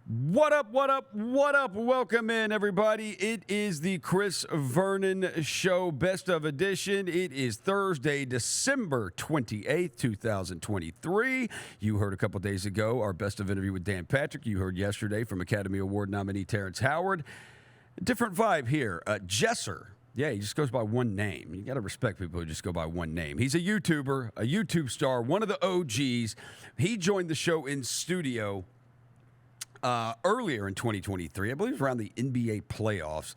What up, what up, what up? Welcome in, everybody. It is the Chris Vernon Show Best of Edition. It is Thursday, December 28th, 2023. You heard a couple days ago our Best of interview with Dan Patrick. You heard yesterday from Academy Award nominee Terrence Howard. Different vibe here. Jesser. Yeah, he just goes by one name. You got to respect people who just go by one name. He's a YouTuber, a YouTube star, one of the OGs. He joined the show in studio earlier in 2023, I believe around the NBA playoffs,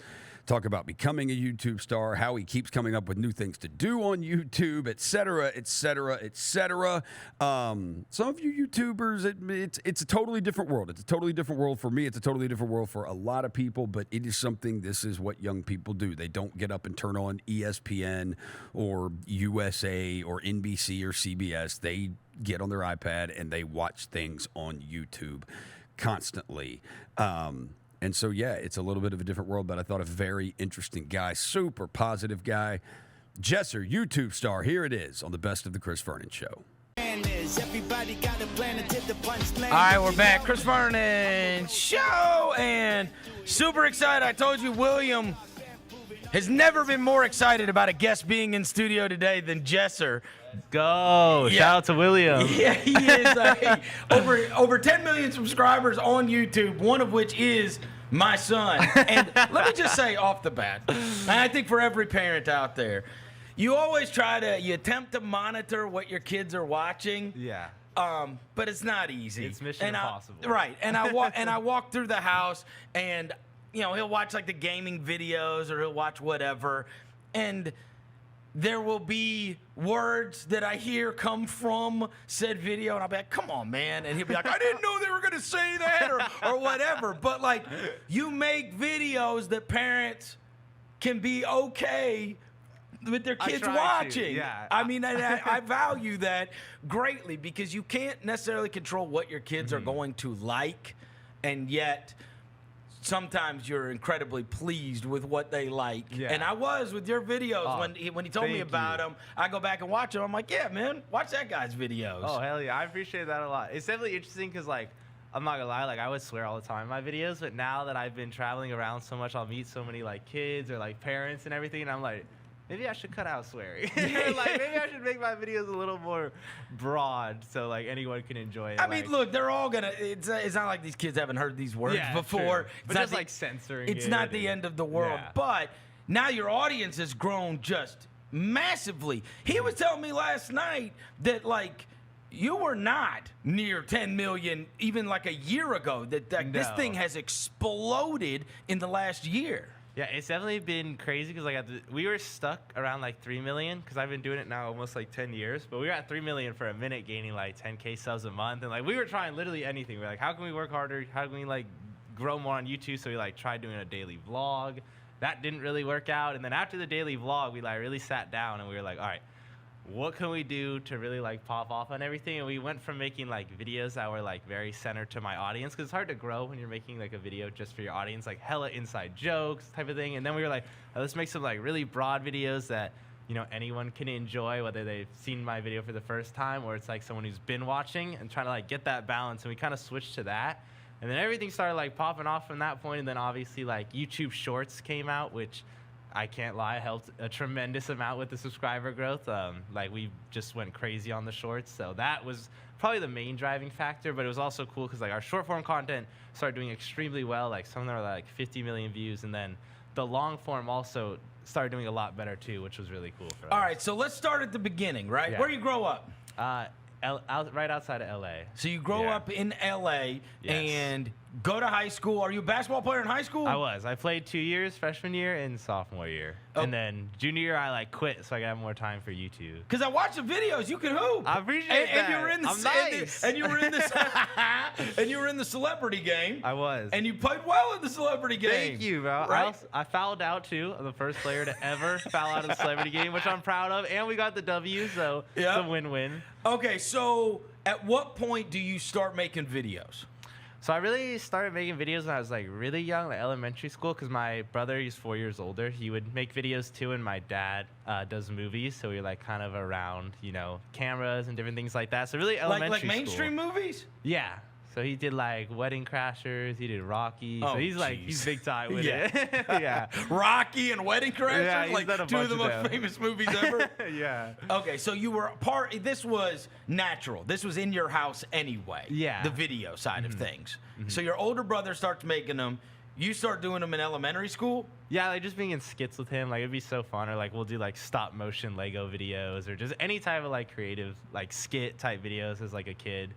talk about becoming a YouTube star, how he keeps coming up with new things to do on YouTube, et cetera, et cetera, et cetera. Some of you YouTubers, it's a totally different world. It's a totally different world for me. It's a totally different world for a lot of people, but it is something, this is what young people do. They don't get up and turn on ESPN or USA or NBC or CBS. They get on their iPad and they watch things on YouTube constantly. And so, yeah, it's a little bit of a different world, but I thought a very interesting guy, super positive guy. Jesser, YouTube star, here it is on the Best of the Chris Vernon Show. All right, we're back. Chris Vernon Show, and super excited. I told you William has never been more excited about a guest being in studio today than Jesser. Go. Yeah. Shout out to William. Yeah, he is over 10 million subscribers on YouTube, one of which is my son. And let me just say off the bat, and I think for every parent out there, you always you attempt to monitor what your kids are watching. Yeah. But it's not easy. It's mission impossible. Right. And I walk through the house, and he'll watch like the gaming videos, or he'll watch whatever, and there will be words that I hear come from said video, and I'll be like, come on, man. And he'll be like, I didn't know they were going to say that, or whatever. But, like, you make videos that parents can be okay with their kids watching. Yeah. I mean, I value that greatly, because you can't necessarily control what your kids are going to like, and yet sometimes you're incredibly pleased with what they like. Yeah. And I was with your videos when he told me about them. I go back and watch them. I'm like, yeah, man, watch that guy's videos. Oh, hell yeah. I appreciate that a lot. It's definitely interesting because, like, I'm not gonna lie, like, I would swear all the time in my videos, but now that I've been traveling around so much, I'll meet so many, like, kids or, like, parents and everything, and I'm like, maybe I should cut out swearing. Like, maybe I should make my videos a little more broad so, like, anyone can enjoy it. I mean, look, they're all gonna. It's not like these kids haven't heard these words before. True. But just like censoring. It's not the end of the world. Yeah. But now your audience has grown just massively. He was telling me last night that, like, you were not near 10 million even like a year ago. That this thing has exploded in the last year. Yeah, it's definitely been crazy because, like, we were stuck around like 3 million because I've been doing it now almost like 10 years. But we were at 3 million for a minute, gaining like 10K subs a month, and like we were trying literally anything. We were like, how can we work harder? How can we like grow more on YouTube? So we like tried doing a daily vlog. That didn't really work out. And then after the daily vlog, we like really sat down and we were like, all right, what can we do to really like pop off on everything? And we went from making like videos that were like very centered to my audience, because it's hard to grow when you're making like a video just for your audience, like hella inside jokes type of thing. And then we were like, let's make some like really broad videos that anyone can enjoy, whether they've seen my video for the first time or it's like someone who's been watching, and trying to like get that balance. And we kind of switched to that, and then everything started like popping off from that point. And then obviously like YouTube Shorts came out, which I can't lie, helped a tremendous amount with the subscriber growth. Like, we just went crazy on the shorts, so that was probably the main driving factor. But it was also cool because like our short form content started doing extremely well. Like, some of them are like 50 million views, and then the long form also started doing a lot better too, which was really cool for us. All right, so let's start at the beginning, right? Yeah. Where do you grow up? Right outside of LA. So you grow up in LA and go to high school. Are you a basketball player in high school? I was. I played 2 years, freshman year and sophomore year. Oh. And then junior year, I like quit so I could have more time for YouTube. Because I watched the videos. You can hoop. I appreciate that. And you were in the nice. and you were in this and you were in the celebrity game. I was. And you played well in the celebrity game. Thank you, bro. Right? I fouled out too. I'm the first player to ever foul out of the celebrity game, which I'm proud of. And we got the W, so it's a win-win. Okay, so at what point do you start making videos? So I really started making videos when I was like really young, like elementary school, because my brother, he's 4 years older. He would make videos too, and my dad does movies, so we're like kind of around, cameras and different things like that. So really elementary like mainstream school. movies? Yeah. So he did like Wedding Crashers. He did Rocky. Oh, so he's like, jeez. he's big time with Yeah. it. Yeah. Rocky and Wedding Crashers, Yeah, he's like done a two of bunch the of most them. famous movies ever. Yeah. Okay, so you were this was natural. This was in your house anyway. Yeah. The video side of things. So your older brother starts making them. You start doing them in elementary school? Yeah, like just being in skits with him, like it'd be so fun. Or like we'll do like stop motion Lego videos or just any type of like creative like skit type videos as like a kid.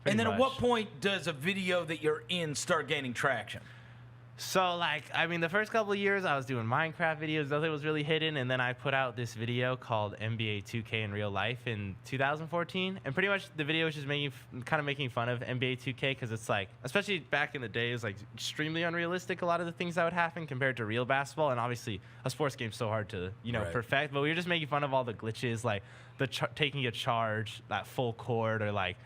And then Pretty at what much. point does a video that you're in start gaining traction? So like, I mean, the first couple of years I was doing Minecraft videos, nothing was really hidden, and then I put out this video called NBA 2K in real life in 2014, and pretty much the video was just making fun of NBA 2K because it's like, especially back in the day, it was like extremely unrealistic. A lot of the things that would happen compared to real basketball, and obviously a sports game's so hard to Right. perfect. But we were just making fun of all the glitches, like the taking a charge at full court, or like,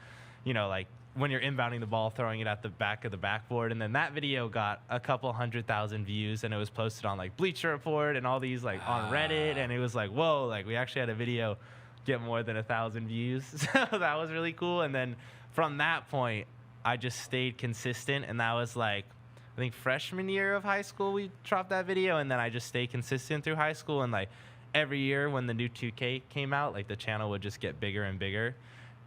like when you're inbounding the ball, throwing it at the back of the backboard. And then that video got a couple 100,000 views, and it was posted on like Bleacher Report and all these like on Reddit. And it was like, whoa, like we actually had a video get more than 1,000 views. So that was really cool. And then from that point, I just stayed consistent. And that was like, I think freshman year of high school, we dropped that video. And then I just stayed consistent through high school. And like every year when the new 2K came out, like the channel would just get bigger and bigger.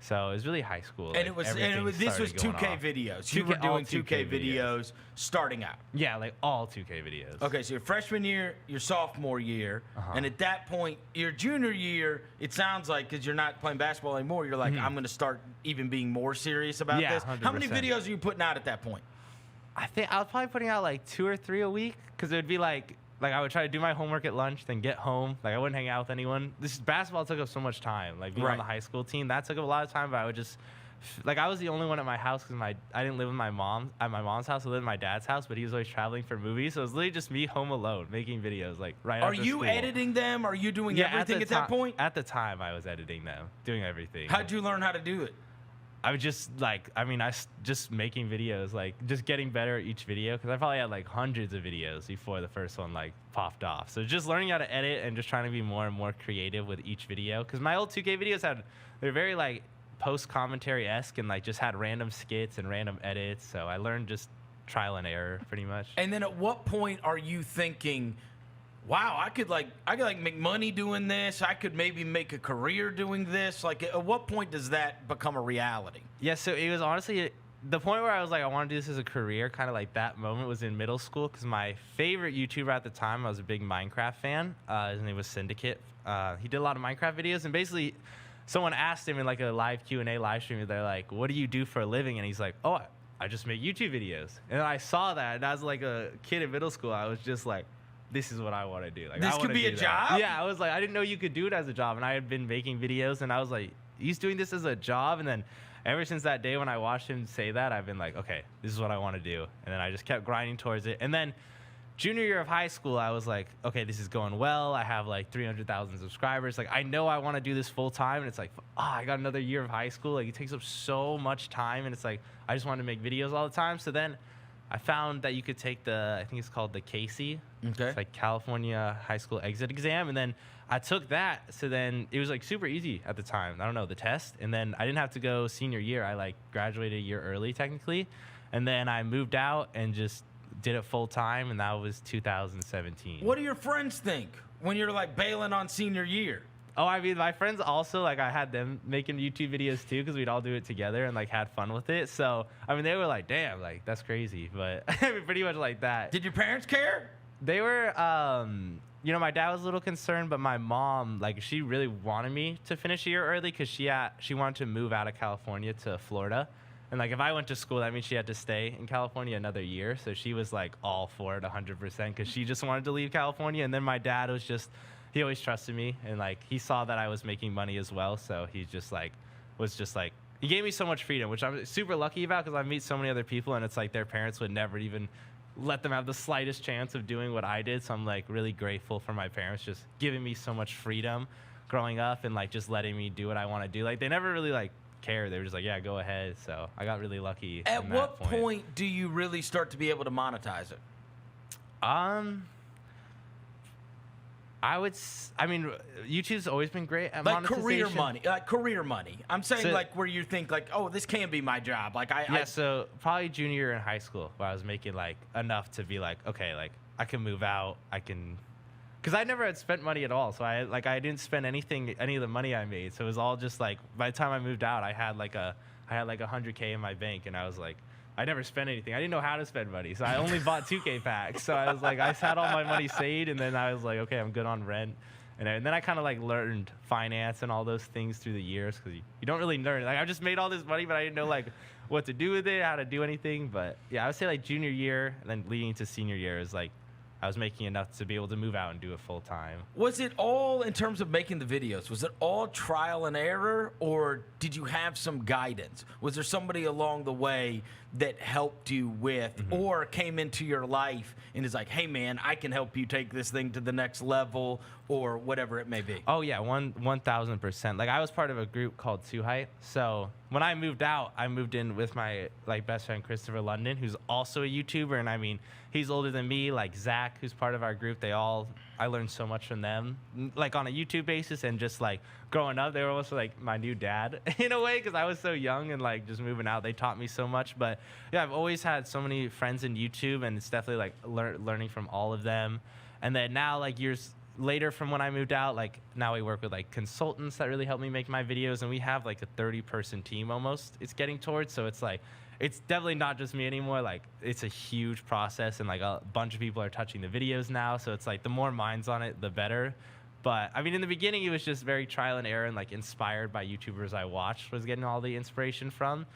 So it was really high school. And this was 2K videos. You were all doing 2K videos starting out. Yeah, like all 2K videos. Okay, so your freshman year, your sophomore year, and at that point, your junior year, it sounds like, because you're not playing basketball anymore, you're like, I'm going to start even being more serious about Yeah, this. How many 100%. videos are you putting out at that point? I think I was probably putting out like 2 or 3 a week, because it would be like I would try to do my homework at lunch, then get home. Like I wouldn't hang out with anyone. Basketball took up so much time. Like being on the high school team, that took up a lot of time. But I would just I was the only one at my house because I didn't live with my mom at my mom's house. I lived at my dad's house, but he was always traveling for movies. So it was literally just me home alone making videos. Like right. Are after you school. editing them? Are you doing everything at that point? At the time, I was editing them, doing everything. How'd you learn how to do it? I was just just making videos, like just getting better at each video, because I probably had like hundreds of videos before the first one like popped off. So just learning how to edit and just trying to be more and more creative with each video, because my old 2K videos they're very like post commentary-esque and like just had random skits and random edits. So I learned just trial and error pretty much. And then at what point are you thinking, wow, I could make money doing this. I could maybe make a career doing this. Like, at what point does that become a reality? Yeah, so it was honestly the point where I was like, I want to do this as a career. Kind of like that moment was in middle school, because my favorite YouTuber at the time, I was a big Minecraft fan. His name was Syndicate. He did a lot of Minecraft videos, and basically, someone asked him in like a live Q&A live stream. They're like, "What do you do for a living?" And he's like, "Oh, I just make YouTube videos." And I saw that, and as like a kid in middle school, I was just like, this is what I want to do. Like, This could be a job? Yeah, I was like, I didn't know you could do it as a job. And I had been making videos, and I was like, he's doing this as a job. And then ever since that day when I watched him say that, I've been like, okay, this is what I want to do. And then I just kept grinding towards it. And then junior year of high school, I was like, okay, this is going well. I have like 300,000 subscribers. Like, I know I want to do this full time. And it's like, I got another year of high school. Like, it takes up so much time. And it's like, I just wanted to make videos all the time. So then I found that you could take I think it's called the CASE. Okay. It's like California High School Exit Exam. And then I took that. So then it was like super easy at the time. I don't know, the test. And then I didn't have to go senior year. I like graduated a year early technically. And then I moved out and just did it full time. And that was 2017. What do your friends think when you're like bailing on senior year? Oh, I mean, my friends also, like, I had them making YouTube videos too, because we'd all do it together and like had fun with it. So, I mean, they were like, damn, like, that's crazy. But I mean, pretty much like that. Did your parents care? They were, my dad was a little concerned, but my mom, like, she really wanted me to finish a year early, because she wanted to move out of California to Florida. And like, if I went to school, that means she had to stay in California another year. So she was like all for it 100%, because she just wanted to leave California. And then my dad was he always trusted me, and like he saw that I was making money as well, so he he gave me so much freedom, which I'm super lucky about, because I meet so many other people, and it's like their parents would never even let them have the slightest chance of doing what I did. So I'm like really grateful for my parents just giving me so much freedom growing up, and like just letting me do what I want to do. Like, they never really like cared. They were just like, yeah, go ahead. So I got really lucky. At what point do you really start to be able to monetize it? I mean, YouTube's always been great at Like monetization. career money. I'm saying So- like where you think like, oh, this can be my job. Like So probably junior year in high school, where I was making like enough to be like, okay, like I can move out, because I never had spent money at all. So I didn't spend any of the money I made. So it was all just like, by the time I moved out, I had like $100K in my bank, and I was like, I never spent anything. I didn't know how to spend money, so I only bought 2K packs. So I was like, I had all my money saved, and then I was like, okay, I'm good on rent. And then I kind of like learned finance and all those things through the years, because you don't really learn. Like I just made all this money, but I didn't know like what to do with it, how to do anything. But yeah, I would say like junior year and then leading to senior year is like I was making enough to be able to move out and do it full time. Was it all, in terms of making the videos, was it all trial and error, or did you have some guidance? Was there somebody along the way that helped you with, or came into your life and is like, hey man, I can help you take this thing to the next level, or whatever it may be? Oh yeah, 1,000%. Like I was part of a group called Two Height. So when I moved out, I moved in with my like best friend Christopher London, who's also a YouTuber, and I mean, he's older than me. Like Zach, who's part of our group, I learned so much from them, like on a YouTube basis, and just like growing up, they were also like my new dad in a way, because I was so young and like just moving out. They taught me so much. But yeah, I've always had so many friends in YouTube, and it's definitely like learning from all of them. And then now, like years later from when I moved out, like now we work with like consultants that really help me make my videos, and we have like a 30-person team almost it's getting towards. So it's like, it's definitely not just me anymore. Like it's a huge process, and like a bunch of people are touching the videos now. So it's like the more minds on it, the better. But I mean, in the beginning, it was just very trial and error, and like inspired by YouTubers I watched was getting all the inspiration from.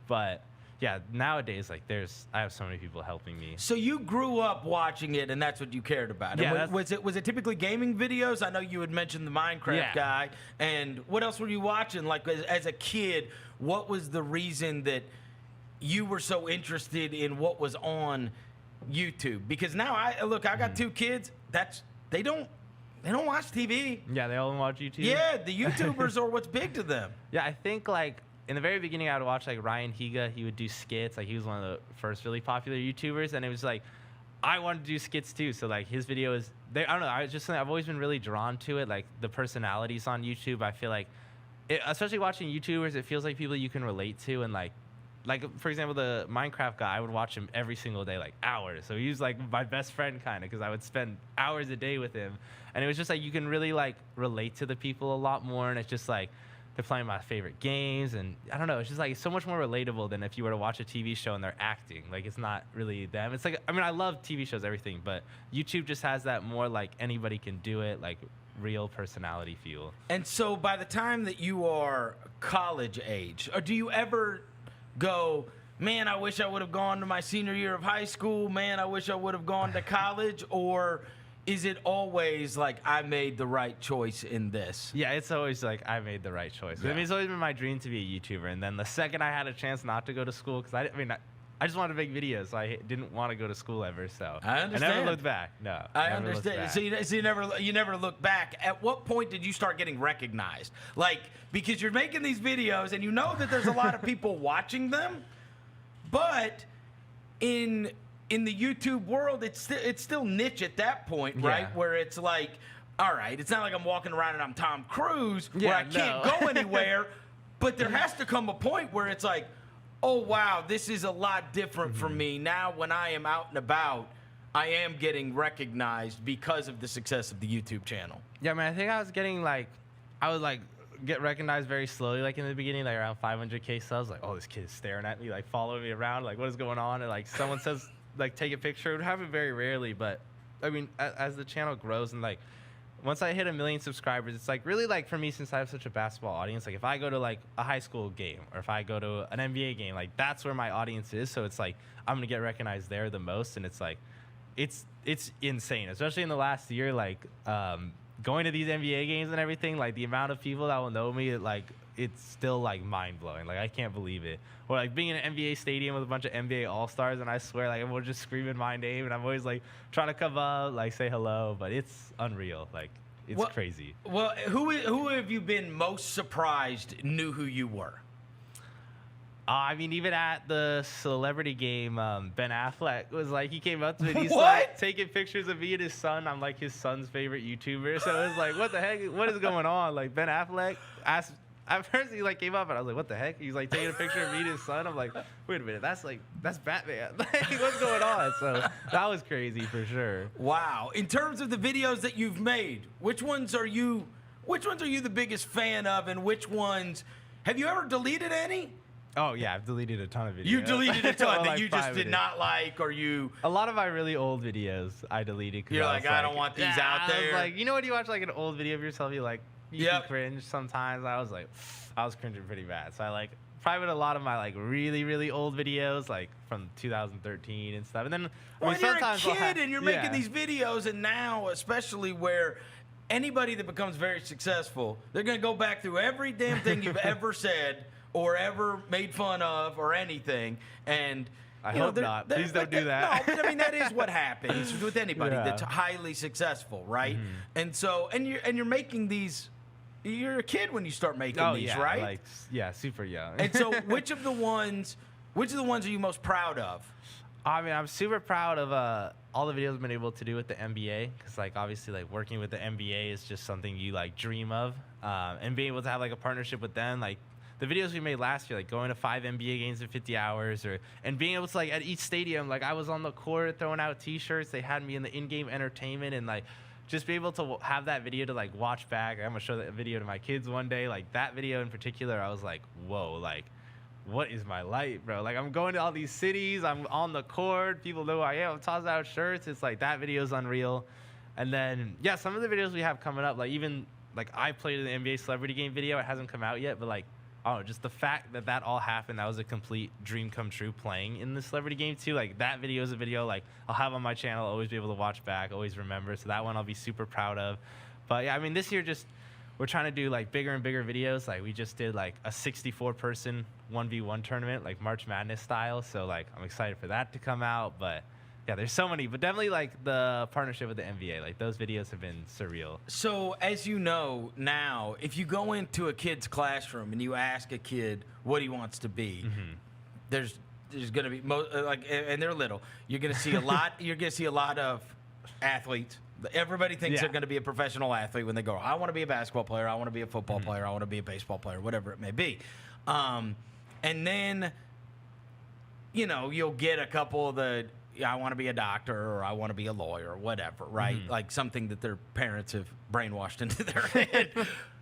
But yeah, nowadays, like I have so many people helping me. So you grew up watching it, and that's what you cared about. Yeah, And was it typically gaming videos? I know you had mentioned the Minecraft guy. And what else were you watching? Like as a kid, what was the reason that you were so interested in what was on YouTube? Because now I got 2 kids. They don't watch TV. Yeah, they all watch YouTube. Yeah, the YouTubers are what's big to them. Yeah, I think like in the very beginning, I would watch like Ryan Higa. He would do skits. Like he was one of the first really popular YouTubers, and it was like I wanted to do skits too. So like his videos, I don't know. I've always been really drawn to it. Like the personalities on YouTube, I feel like, especially watching YouTubers, it feels like people you can relate to, and like for example, the Minecraft guy, I would watch him every single day, like hours. So he was like my best friend kind of, because I would spend hours a day with him, and it was just like you can really like relate to the people a lot more, and it's just like they're playing my favorite games, and I don't know, it's just like so much more relatable than if you were to watch a TV show and they're acting. Like it's not really them. It's like, I mean, I love TV shows, everything, but YouTube just has that more like anybody can do it, like real personality feel. And so by the time that you are college age, or do you ever go, man, I wish I would have gone to my senior year of high school, man, I wish I would have gone to college, or is it always like I made the right choice in this? Yeah, it's always like I made the right choice. Yeah. I mean, it's always been my dream to be a YouTuber, and then the second I had a chance not to go to school, because I just wanted to make videos, so I didn't want to go to school ever. So I understand. I never looked back. No, I never looked understand. back. So you never look back. At what point did you start getting recognized? Like, because you're making these videos and you know that there's a lot of people watching them, but in the YouTube world, it's still niche at that point, right? Yeah. Where it's like, all right, it's not like I'm walking around and I'm Tom Cruise, where Yeah, I can't no. go anywhere, but there has to come a point where it's like, oh wow, this is a lot different for me. Now when I am out and about, I am getting recognized because of the success of the YouTube channel. Yeah, man, I think I would get recognized very slowly, like in the beginning, like around 500K subs. Like, oh, this kid is staring at me, like following me around, like what is going on? And like someone says, like take a picture. It would happen very rarely, but I mean, as the channel grows and like once I hit 1 million subscribers, it's like really like for me, since I have such a basketball audience, like if I go to like a high school game or if I go to an NBA game, like that's where my audience is. So it's like I'm gonna get recognized there the most, and it's like it's insane, especially in the last year, like going to these NBA games and everything, like the amount of people that will know me, it's still like mind blowing. Like I can't believe it. Or like being in an NBA stadium with a bunch of NBA All-Stars, and I swear like everyone's just screaming my name, and I'm always like trying to come up, like say hello, but it's unreal. Like it's crazy. Well, who have you been most surprised knew who you were? I mean, even at the celebrity game, Ben Affleck was like, he came up to me and he's What? like taking pictures of me and his son. I'm like his son's favorite YouTuber. So it was like, what the heck? What is going on? Like Ben Affleck asked. At first he like came up and I was like, what the heck? He's like taking a picture of me and his son. I'm like, wait a minute, that's Batman. Like, what's going on? So that was crazy for sure. Wow. In terms of the videos that you've made, which ones are you the biggest fan of, and which ones have you ever deleted any? Oh yeah, I've deleted a ton of videos. You deleted a ton Well, that like you just 5 did videos. not like, or you. A lot of my really old videos I deleted. 'Cause You're I like, was I don't want these out I was there. like, you know when you watch like an old video of yourself, you like you Yep. can cringe sometimes. I was like, I was cringing pretty bad. So I like private a lot of my like really really old videos like from 2013 and stuff. And then When you're a sometimes I'll kid and you're making yeah. these videos, and now especially where anybody that becomes very successful, they're gonna go back through every damn thing you've ever said or ever made fun of or anything, and I you know, hope not. Please don't do that. No, but I mean that is what happens with anybody Yeah. that's highly successful, right? Mhm. And so, and you're making these. You're a kid when you start making Oh these, yeah, right? like yeah, super young. And so, which of the ones are you most proud of? I mean, I'm super proud of all the videos I've been able to do with the NBA, because like obviously like working with the NBA is just something you like dream of, and being able to have like a partnership with them, like the videos we made last year, like going to 5 NBA games in 50 hours, and being able to like at each stadium, like I was on the court throwing out T-shirts, they had me in the in-game entertainment, and like just be able to have that video to like watch back. I'm gonna show that video to my kids one day. Like that video in particular, I was like, whoa, like what is my life, bro? Like I'm going to all these cities, I'm on the court, people know who I am, I'm tossing out shirts. It's like that video is unreal. And then yeah, some of the videos we have coming up, like even like I played in the NBA celebrity game video, it hasn't come out yet, but like oh, just the fact that that all happened, that was a complete dream come true playing in the celebrity game too. Like that video is a video like I'll have on my channel, always be able to watch back, always remember. So that one I'll be super proud of. But yeah, I mean this year just we're trying to do like bigger and bigger videos. Like we just did like a 64 person 1v1 tournament, like March Madness style. So like I'm excited for that to come out. But yeah, there's so many, but definitely like the partnership with the NBA, like those videos have been surreal. So, as you know now, if you go into a kid's classroom and you ask a kid what he wants to be, there's going to be like, and they're little. You're going to see a lot. You're going to see a lot of athletes. Everybody thinks Yeah. they're going to be a professional athlete when they go. I want to be a basketball player. I want to be a football player. I want to be a baseball player. Whatever it may be, and then you know you'll get a couple of the. I want to be a doctor or I want to be a lawyer or whatever, right? Like something that their parents have brainwashed into their head.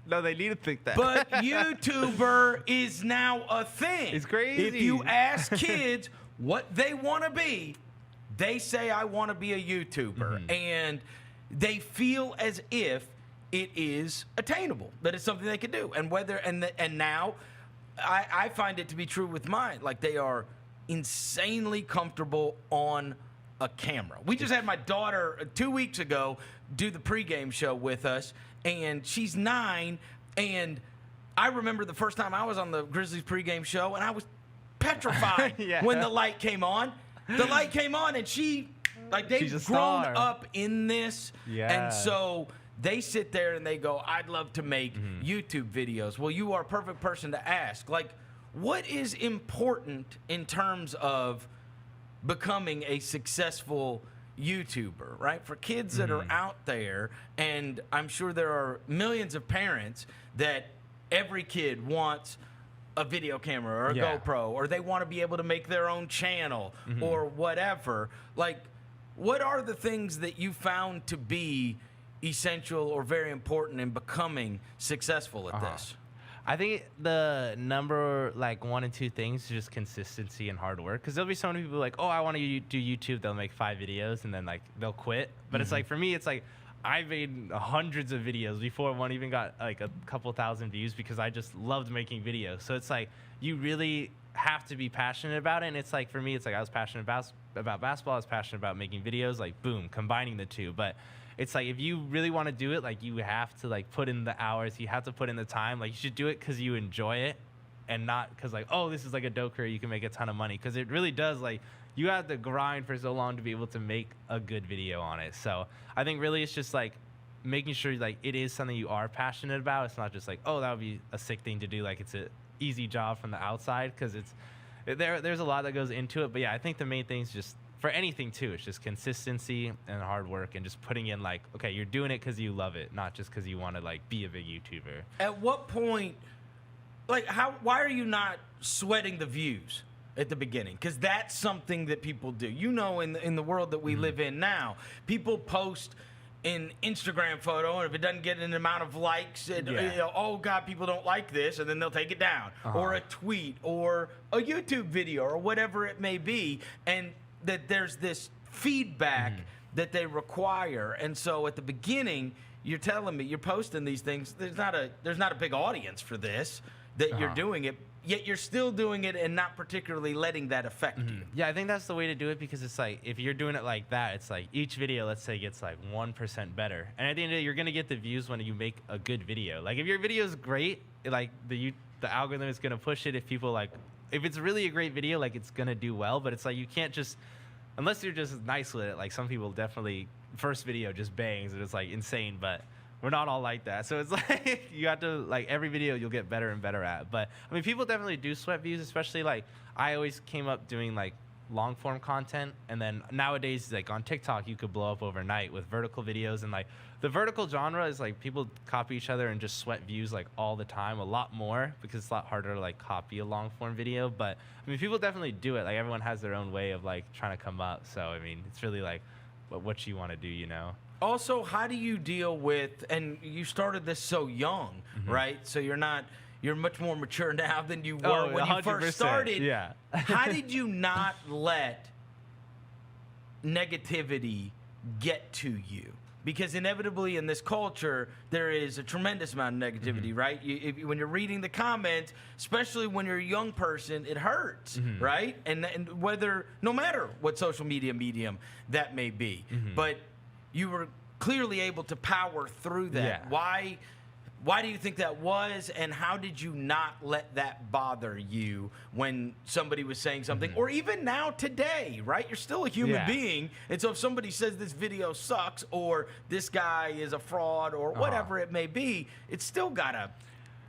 No, they need to think that. But YouTuber is now a thing. It's crazy. If you ask kids what they want to be, they say, I want to be a YouTuber. And they feel as if it is attainable, that it's something they could do. And now I find it to be true with mine. Like they are insanely comfortable on a camera. We just had my daughter 2 weeks ago do the pregame show with us, and she's 9, and I remember the first time I was on the Grizzlies pregame show, and I was petrified Yeah. when the light came on. The light came on, and they've She's a grown star. up in this, Yeah. and so they sit there and they go, I'd love to make YouTube videos. Well, you are a perfect person to ask. Like, what is important in terms of becoming a successful YouTuber, right? For kids that are out there, and I'm sure there are millions of parents that every kid wants a video camera or a Yeah. GoPro, or they want to be able to make their own channel or whatever. Like, what are the things that you found to be essential or very important in becoming successful at this? I think the number like 1 and 2 things is just consistency and hard work. Because there'll be so many people like, oh, I want to do YouTube. They'll make 5 videos and then like they'll quit. But it's like for me, it's like I made hundreds of videos before one even got like a couple thousand views because I just loved making videos. So it's like you really have to be passionate about it. And it's like for me, it's like I was passionate about basketball. I was passionate about making videos. Like boom, combining the two. But it's like if you really want to do it, like you have to like put in the hours, you have to put in the time. Like you should do it because you enjoy it and not because like, oh, this is like a dope career, you can make a ton of money. Because it really does, like you have to grind for so long to be able to make a good video on it. So I think really it's just like making sure like it is something you are passionate about. It's not just like, oh, that would be a sick thing to do. Like it's a easy job from the outside, because there's a lot that goes into it. But yeah, I think the main thing is just for anything too. It's just consistency and hard work and just putting in like, okay, you're doing it because you love it, not just because you want to like be a big YouTuber. At what point, like, why are you not sweating the views at the beginning? Because that's something that people do. You know, in the world that we live in now, people post an Instagram photo, and if it doesn't get an amount of likes, oh God, people don't like this, and then they'll take it down, or a tweet, or a YouTube video, or whatever it may be, and that there's this feedback that they require. And so at the beginning, you're telling me, you're posting these things, there's not a big audience for this, that you're doing it, yet you're still doing it and not particularly letting that affect you. Yeah, I think that's the way to do it, because it's like, if you're doing it like that, it's like each video, let's say, gets like 1% better. And at the end of the day, you're going to get the views when you make a good video. Like if your video is great, like the algorithm is going to push it. If it's really a great video, like it's going to do well. But it's like, you can't just, unless you're just nice with it, like some people definitely, first video just bangs and it's like insane, but we're not all like that. So it's like, you have to, like, every video you'll get better and better at. But I mean, people definitely do sweat views, especially like I always came up doing like long form content. And then nowadays, like on TikTok, you could blow up overnight with vertical videos. And like the vertical genre is like people copy each other and just sweat views like all the time, a lot more, because it's a lot harder to like copy a long form video. But I mean, people definitely do it. Like everyone has their own way of like trying to come up. So I mean, it's really like what you want to do, you know? Also, how do you deal with, and you started this so young, right? So you're much more mature now than you were when you first started. Yeah. How did you not let negativity get to you? Because inevitably in this culture, there is a tremendous amount of negativity, right? When you're reading the comments, especially when you're a young person, it hurts, right? And whether, no matter what social media medium that may be. But you were clearly able to power through that. Yeah. Why do you think that was, and how did you not let that bother you when somebody was saying something, or even now today, right? You're still a human being, and so if somebody says this video sucks, or this guy is a fraud, or whatever it may be, it's still gotta,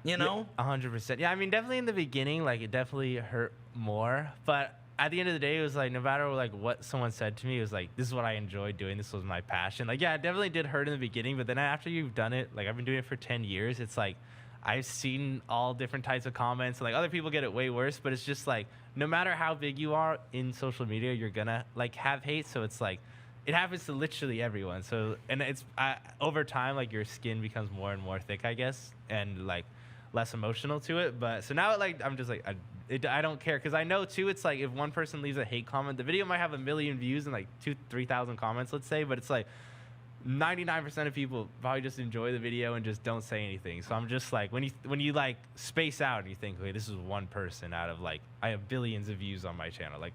you know? 100%. Yeah, I mean, definitely in the beginning, like, it definitely hurt more, but at the end of the day, it was like, no matter like what someone said to me, it was like, this is what I enjoy doing. This was my passion. Like, yeah, it definitely did hurt in the beginning, but then after you've done it, like I've been doing it for 10 years, it's like, I've seen all different types of comments. And, like, other people get it way worse, but it's just like, no matter how big you are in social media, you're gonna like have hate. So it's like, it happens to literally everyone. So, and it's over time, like your skin becomes more and more thick, I guess, and like less emotional to it. But so now, like, I'm just like, I don't care, because I know too, it's like if one person leaves a hate comment, the video might have 1 million views and like 2,000-3,000 comments, let's say, but it's like 99% of people probably just enjoy the video and just don't say anything. So I'm just like, when you like space out and you think, okay, this is one person out of like, I have billions of views on my channel, like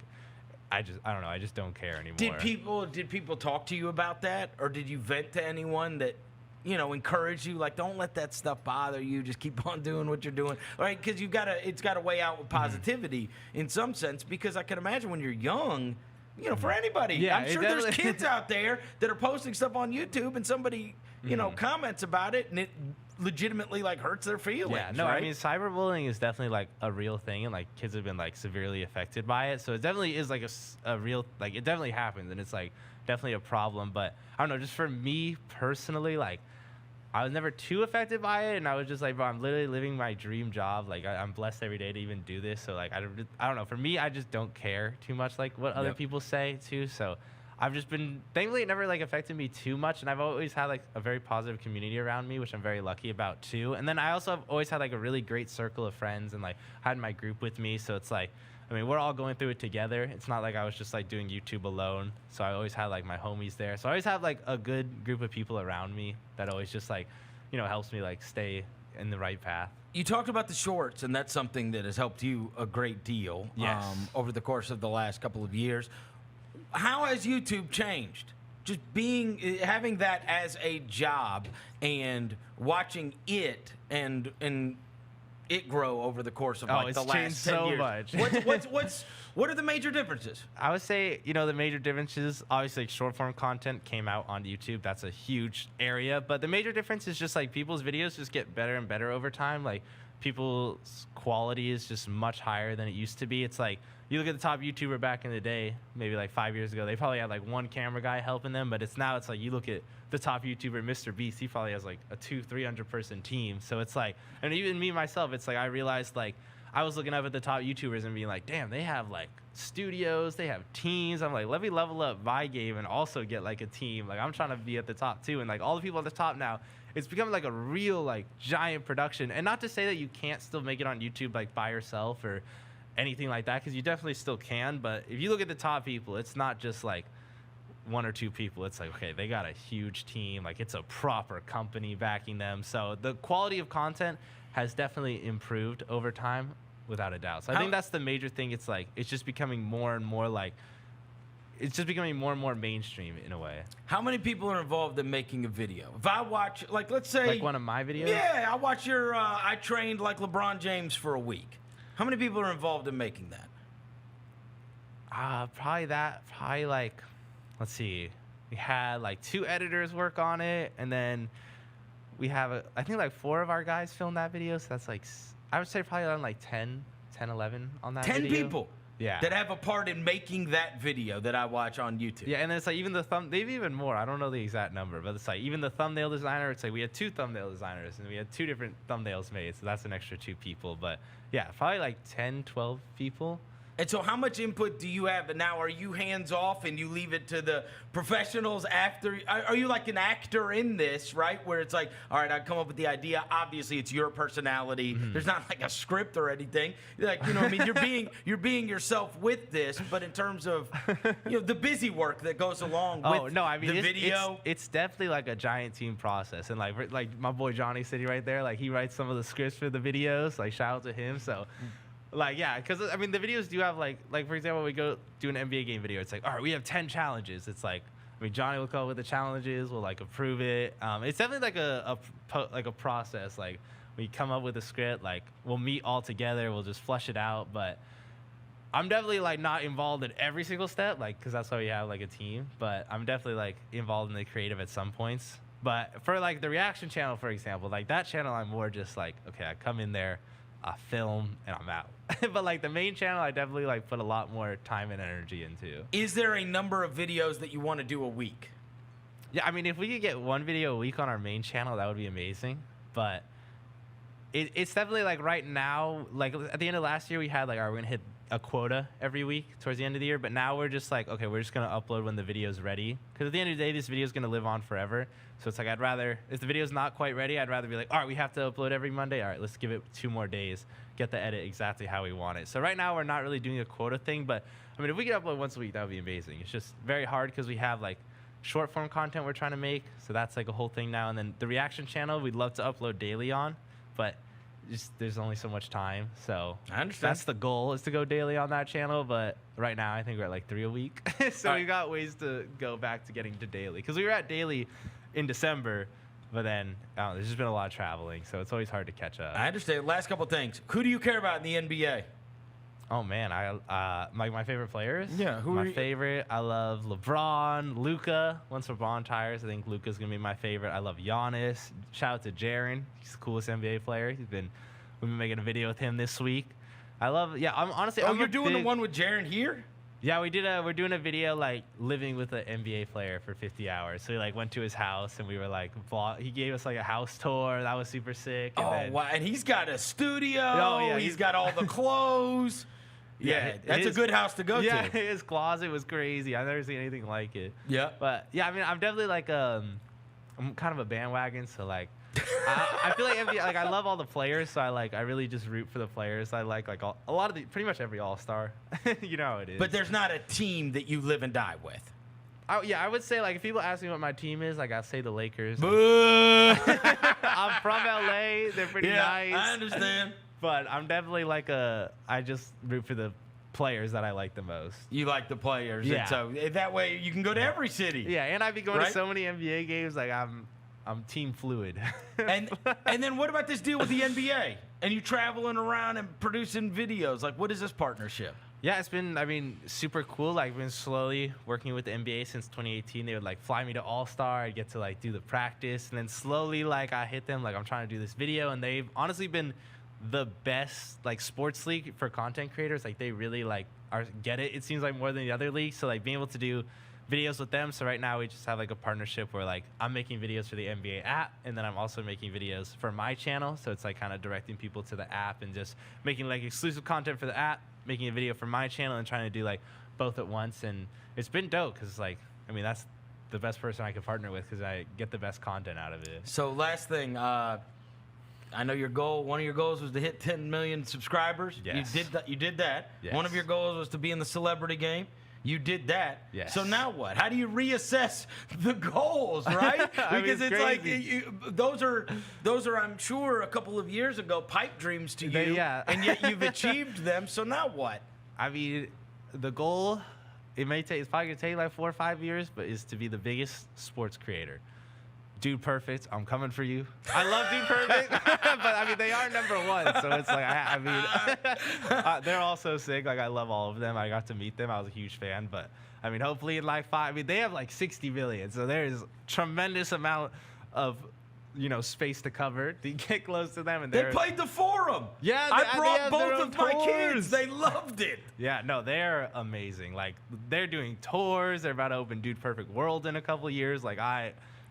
I don't know, I just don't care anymore. Did people talk to you about that, or did you vent to anyone that, you know, encourage you, like, don't let that stuff bother you, just keep on doing what you're doing, right? Because it's got to weigh out with positivity in some sense, because I can imagine when you're young, you know, for anybody, I'm sure there's kids out there that are posting stuff on YouTube and somebody, you know, comments about it and it legitimately like hurts their feelings. Yeah, no, right? I mean, cyberbullying is definitely like a real thing, and like kids have been like severely affected by it. So it definitely is like a real, like, it definitely happens, and it's like definitely a problem. But I don't know, just for me personally, like, I was never too affected by it, and I was just like, bro, I'm literally living my dream job. Like, I'm blessed every day to even do this. So like, I don't know. For me, I just don't care too much like what other people say too. So I've just been, thankfully, it never like affected me too much, and I've always had like a very positive community around me, which I'm very lucky about too. And then I also have always had like a really great circle of friends, and like had my group with me. So it's like, I mean, we're all going through it together. It's not like I was just like doing YouTube alone. So I always had like my homies there. So I always have like a good group of people around me that always just like, you know, helps me like stay in the right path. You talked about the shorts, and that's something that has helped you a great deal over the course of the last couple of years. How has YouTube changed? Just having that as a job and watching it and it grow over the course of like the last 10 years. Much. What are the major differences? I would say, you know, the major differences, obviously like short form content came out on YouTube. That's a huge area. But the major difference is just like people's videos just get better and better over time. Like people's quality is just much higher than it used to be. It's like you look at the top YouTuber back in the day, maybe like 5 years ago, they probably had like one camera guy helping them, but it's like you look at the top YouTuber, Mr. Beast, he probably has like a 200-300 person team. So it's like, and even me myself, it's like I realized like I was looking up at the top YouTubers and being like, damn, they have like studios, they have teams. I'm like, let me level up my game and also get like a team. Like I'm trying to be at the top too. And like all the people at the top now, it's becoming like a real like giant production. And not to say that you can't still make it on YouTube like by yourself or anything like that, because you definitely still can. But if you look at the top people, it's not just like one or two people. It's like, okay, they got a huge team. Like it's a proper company backing them. So the quality of content has definitely improved over time, without a doubt. So I think that's the major thing. It's like it's just becoming more and more like it's just becoming more and more mainstream in a way. How many people are involved in making a video? If I watch, like, let's say, like one of my videos. Yeah, I watch your. I trained like LeBron James for a week. How many people are involved in making that? Probably like, let's see, we had like 2 editors work on it, and then we have I think like 4 of our guys filmed that video. So that's like, I would say probably around like 10, 11 on that 10 video. people. Yeah. That have a part in making that video that I watch on YouTube. Yeah, and then it's like even they've even more. I don't know the exact number, but it's like even the thumbnail designer, it's like we had 2 thumbnail designers and we had 2 different thumbnails made. So that's an extra 2 people. But yeah, probably like 10, 12 people. And so how much input do you have? And now are you hands off and you leave it to the professionals after? Are you like an actor in this, right? Where it's like, all right, I come up with the idea. Obviously, it's your personality. Mm-hmm. There's not like a script or anything. Like, you know what I mean? You're being yourself with this, but in terms of, you know, the busy work that goes along with the video. It's definitely like a giant team process. And like my boy Johnny City right there, like he writes some of the scripts for the videos. Like shout out to him. So like, yeah, because I mean, the videos do have like for example, we go do an NBA game video. It's like, all right, we have 10 challenges. It's like, I mean, Johnny will come up with the challenges. We'll like approve it. It's definitely like a process. Like we come up with a script. Like we'll meet all together. We'll just flush it out. But I'm definitely like not involved in every single step, like because that's why we have like a team. But I'm definitely like involved in the creative at some points. But for like the reaction channel, for example, like that channel, I'm more just like, okay, I come in there, I film, and I'm out. But like the main channel, I definitely like put a lot more time and energy into. Is there a number of videos that you want to do a week? Yeah, I mean, if we could get 1 video a week on our main channel, that would be amazing. But it's definitely like right now, like at the end of last year, we had like, all right, we're gonna hit a quota every week towards the end of the year. But now we're just like, okay, we're just gonna upload when the video's ready. Because at the end of the day, this video's gonna live on forever. So it's like, I'd rather, if the video's not quite ready, I'd rather be like, all right, we have to upload every Monday. All right, let's give it 2 more days, get the edit exactly how we want it. So right now, we're not really doing a quota thing. But I mean, if we could upload once a week, that would be amazing. It's just very hard because we have like short form content we're trying to make. So that's like a whole thing now. And then the reaction channel, we'd love to upload daily on, but just there's only so much time. So I understand. That's the goal, is to go daily on that channel. But right now, I think we're at like 3 a week. So we got ways to go back to getting to daily. Because we were at daily in December, but then there's just been a lot of traveling, so it's always hard to catch up. I understand. Last couple things. Who do you care about in the NBA? Oh man, my favorite players. Yeah, who my favorite? I love LeBron, Luka. Once LeBron retires, I think Luka's gonna be my favorite. I love Giannis. Shout out to Jaren. He's the coolest NBA player. We've been making a video with him this week. I love. Yeah, I'm honestly. Oh, you're doing the one with Jaren here? Yeah, we're doing a video like living with an NBA player for 50 hours. So we like went to his house and we were like, he gave us like a house tour. That was super sick. And wow! And he's got a studio. Oh yeah, he's got all the clothes. Yeah, that's a good house to go to. Yeah, his closet was crazy. I've never seen anything like it. Yeah. But yeah, I mean, I'm definitely like I'm kind of a bandwagon, so like I feel like NBA, like I love all the players, so I really just root for the players. I like a lot of pretty much every All-Star. You know how it is. But there's not a team that you live and die with. Yeah, I would say like if people ask me what my team is, like I'll say the Lakers. Boo! I'm from LA. They're pretty nice. I understand. But I'm definitely like I just root for the players that I like the most. You like the players. Yeah. And so that way you can go to every city. Yeah, and I've been going to so many NBA games. Like I'm team fluid. and then what about this deal with the NBA? And you traveling around and producing videos. Like, what is this partnership? Yeah, it's been, I mean, super cool. Like, I've been slowly working with the NBA since 2018. They would, like, fly me to All-Star. I'd get to, like, do the practice. And then slowly, like, I hit them, like, I'm trying to do this video. And they've honestly been the best like sports league for content creators. Like they really like get it. It seems like more than the other leagues. So like being able to do videos with them. So right now we just have like a partnership where like I'm making videos for the NBA app, and then I'm also making videos for my channel. So it's like kind of directing people to the app and just making like exclusive content for the app, making a video for my channel, and trying to do like both at once. And it's been dope because like, I mean, that's the best person I could partner with because I get the best content out of it. So last thing, I know your goal. One of your goals was to hit 10 million subscribers. Yes. You did that. Yes. One of your goals was to be in the celebrity game. You did that. Yes. So now what? How do you reassess the goals, right? I mean, Because it's crazy. like those are I'm sure a couple of years ago pipe dreams to you, Yeah. and yet you've achieved them. So now what? I mean, the goal, it's probably gonna take like 4 or 5 years, but is to be the biggest sports creator. Dude Perfect, I'm coming for you. I love Dude Perfect, but I mean, they are number one, so it's like, I mean, they're all so sick. Like, I love all of them. I got to meet them. I was a huge fan, but I mean, hopefully in like 5, I mean, they have like 60 million, so there is tremendous amount of, you know, space to cover to get close to them. And They played the Forum. Yeah, I they brought have their both own of my kids. tours. They loved it. Yeah, no, they're amazing. Like, they're doing tours. They're about to open Dude Perfect World in a couple of years. Like,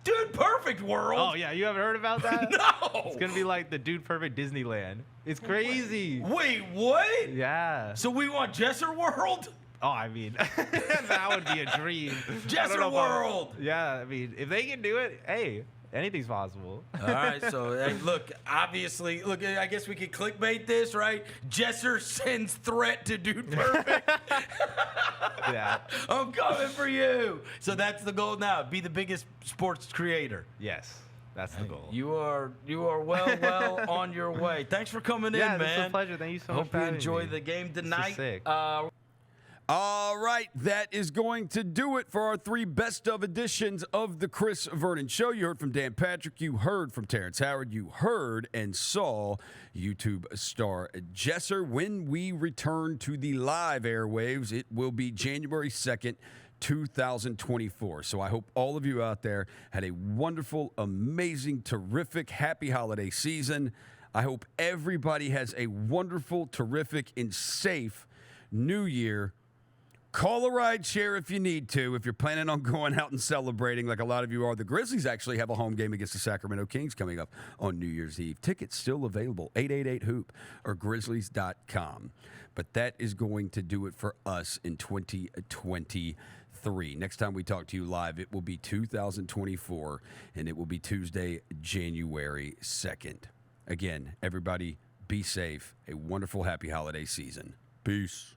Dude Perfect World. Oh, yeah, you haven't heard about that? No. It's going to be like the Dude Perfect Disneyland. It's crazy. Wait, what? Yeah. So we want Jesser World? Oh, I mean, that would be a dream. Jesser World. Yeah, I mean, if they can do it, hey, anything's possible. All right, so hey, look, obviously, I guess we could clickbait this, right? Jesser sends threat to Dude Perfect. Yeah. I'm coming for you. So that's the goal now. Be the biggest sports creator. Yes, that's the goal. You are well on your way. Thanks for coming Yeah, in, man. it's a pleasure. Thank you so much Hope for you having enjoy me. the game This is tonight. sick. All right, that is going to do it for our 3 best of editions of the Chris Vernon Show. You heard from Dan Patrick, you heard from Terrence Howard, you heard and saw YouTube star Jesser. When we return to the live airwaves, it will be January 2nd, 2024. So I hope all of you out there had a wonderful, amazing, terrific, happy holiday season. I hope everybody has a wonderful, terrific, and safe New Year. Call a ride share if you need to, if you're planning on going out and celebrating like a lot of you are. The Grizzlies actually have a home game against the Sacramento Kings coming up on New Year's Eve. Tickets still available, 888-HOOP or Grizzlies.com. But that is going to do it for us in 2023. Next time we talk to you live, it will be 2024, and it will be Tuesday, January 2nd. Again, everybody, be safe. A wonderful, happy holiday season. Peace.